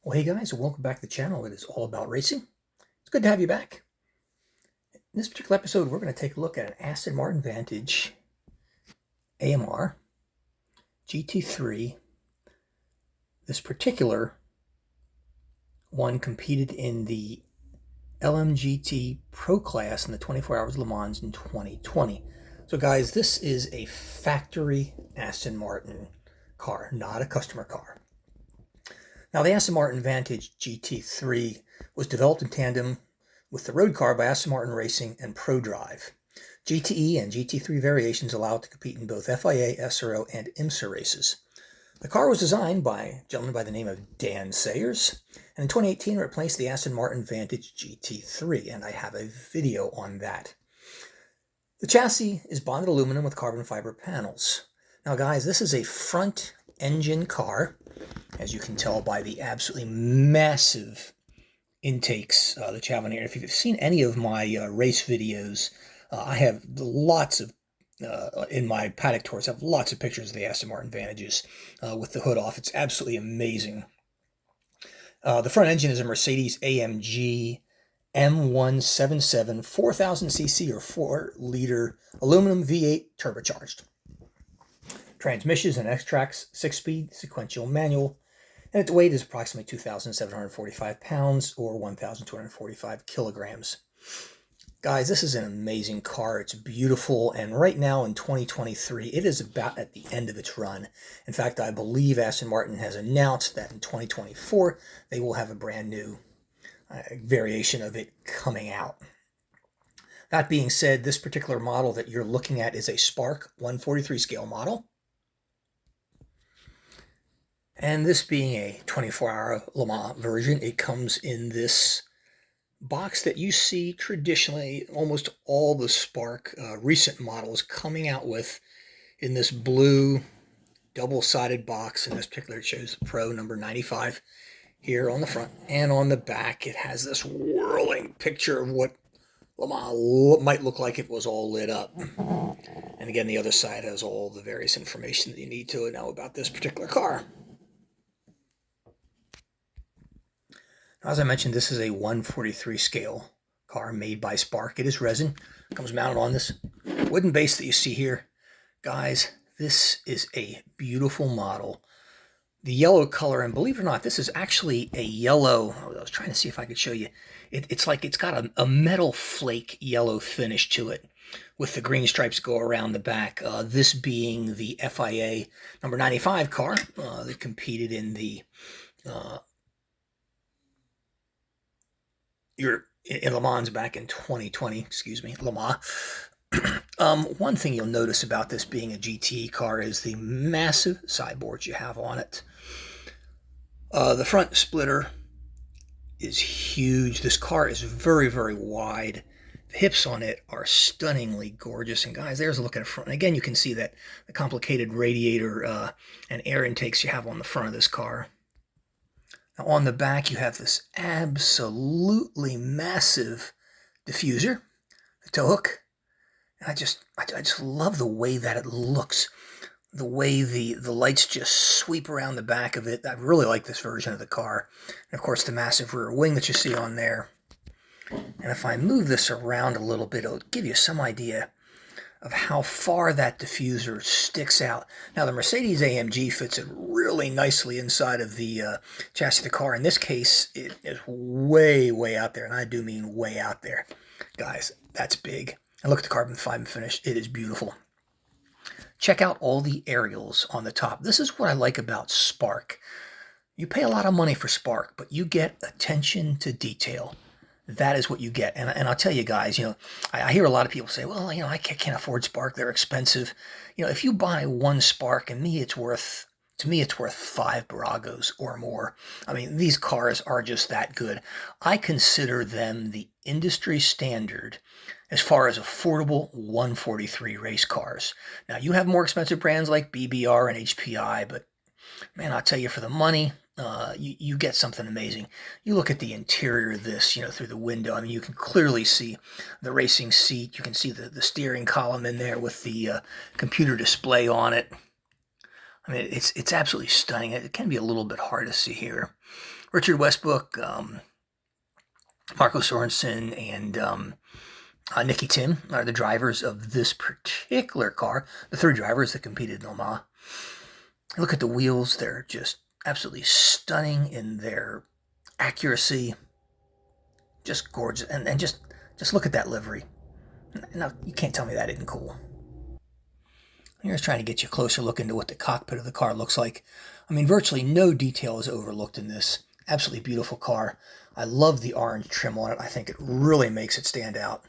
Well, hey guys, welcome back to the channel. It is all about racing. It's good to have you back. In this particular episode, we're going to take a look at an Aston Martin Vantage AMR GT3. This particular one competed in the LMGT Pro Class in the 24 Hours Le Mans in 2020. So guys, this is a factory Aston Martin car, not a customer car. Now, the Aston Martin Vantage GT3 was developed in tandem with the road car by Aston Martin Racing and ProDrive. GTE and GT3 variations allow it to compete in both FIA, SRO, and IMSA races. The car was designed by a gentleman by the name of Dan Sayers, and in 2018 replaced the Aston Martin Vantage GT3, and I have a video on that. The chassis is bonded aluminum with carbon fiber panels. Now guys, this is a front engine car, as you can tell by the absolutely massive intakes that you have on here. If you've seen any of my race videos, I have lots of, in my paddock tours, I have lots of pictures of the Aston Martin Vantages with the hood off. It's absolutely amazing. The front engine is a Mercedes AMG M177 4000cc or 4-liter aluminum V8 turbocharged. Transmission is an X-Trax 6-speed sequential manual, and its weight is approximately 2,745 pounds or 1,245 kilograms. Guys, this is an amazing car. It's beautiful, and right now in 2023, it is about at the end of its run. In fact, I believe Aston Martin has announced that in 2024, they will have a brand new variation of it coming out. That being said, this particular model that you're looking at is a Spark 143 scale model. And this being a 24-hour Le Mans version, it comes in this box that you see traditionally almost all the Spark recent models coming out with, in this blue double-sided box. In this particular, it shows Pro number 95 here on the front, and on the back it has this whirling picture of what Le Mans might look like if it was all lit up. And again, the other side has all the various information that you need to know about this particular car. As I mentioned, this is a 143 scale car made by Spark. It is resin. It comes mounted on this wooden base that you see here. Guys, this is a beautiful model. The yellow color, and believe it or not, this is actually a yellow. I was trying to see if I could show you. It's like it's got a metal flake yellow finish to it, with the green stripes go around the back. This being the FIA number 95 car that competed in the in Le Mans back in 2020, Le Mans. One thing you'll notice about this being a GTE car is the massive sideboards you have on it. The front splitter is huge. This car is very, very wide. The hips on it are stunningly gorgeous. And guys, there's a look at the front. And again, you can see that the complicated radiator and air intakes you have on the front of this car. Now on the back, you have this absolutely massive diffuser, the tow hook. And I just love the way that it looks. The way the lights just sweep around the back of it. I really like this version of the car. And of course, the massive rear wing that you see on there. And if I move this around a little bit, it'll give you some idea of how far that diffuser sticks out. Now, the Mercedes AMG fits it really nicely inside of the chassis of the car. In this case, it is way, way out there, and I do mean way out there. Guys, that's big. And look at the carbon fiber finish. It is beautiful. Check out all the aerials on the top. This is what I like about Spark. You pay a lot of money for Spark, but you get attention to detail. That is what you get. And I'll tell you guys, I hear a lot of people say, well, I can't afford Spark. They're expensive. If you buy one Spark, to me, it's worth 5 Baragos or more. I mean, these cars are just that good. I consider them the industry standard as far as affordable 143 race cars. Now, you have more expensive brands like BBR and HPI, but man, I'll tell you, for the money, you get something amazing. You look at the interior of this, through the window. I mean, you can clearly see the racing seat. You can see the steering column in there with the computer display on it. I mean, it's absolutely stunning. It can be a little bit hard to see here. Richard Westbrook, Marco Sorensen, and Nicky Tim are the drivers of this particular car. The three drivers that competed in Omaha. Look at the wheels. They're just absolutely stunning in their accuracy. Just gorgeous. And just look at that livery. Now, you can't tell me that isn't cool. Here's trying to get you a closer look into what the cockpit of the car looks like. I mean, virtually no detail is overlooked in this. Absolutely beautiful car. I love the orange trim on it. I think it really makes it stand out.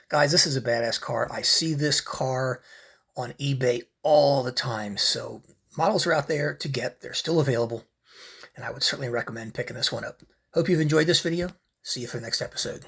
Guys, this is a badass car. I see this car on eBay all the time. So models are out there to get. They're still available. And I would certainly recommend picking this one up. Hope you've enjoyed this video. See you for the next episode.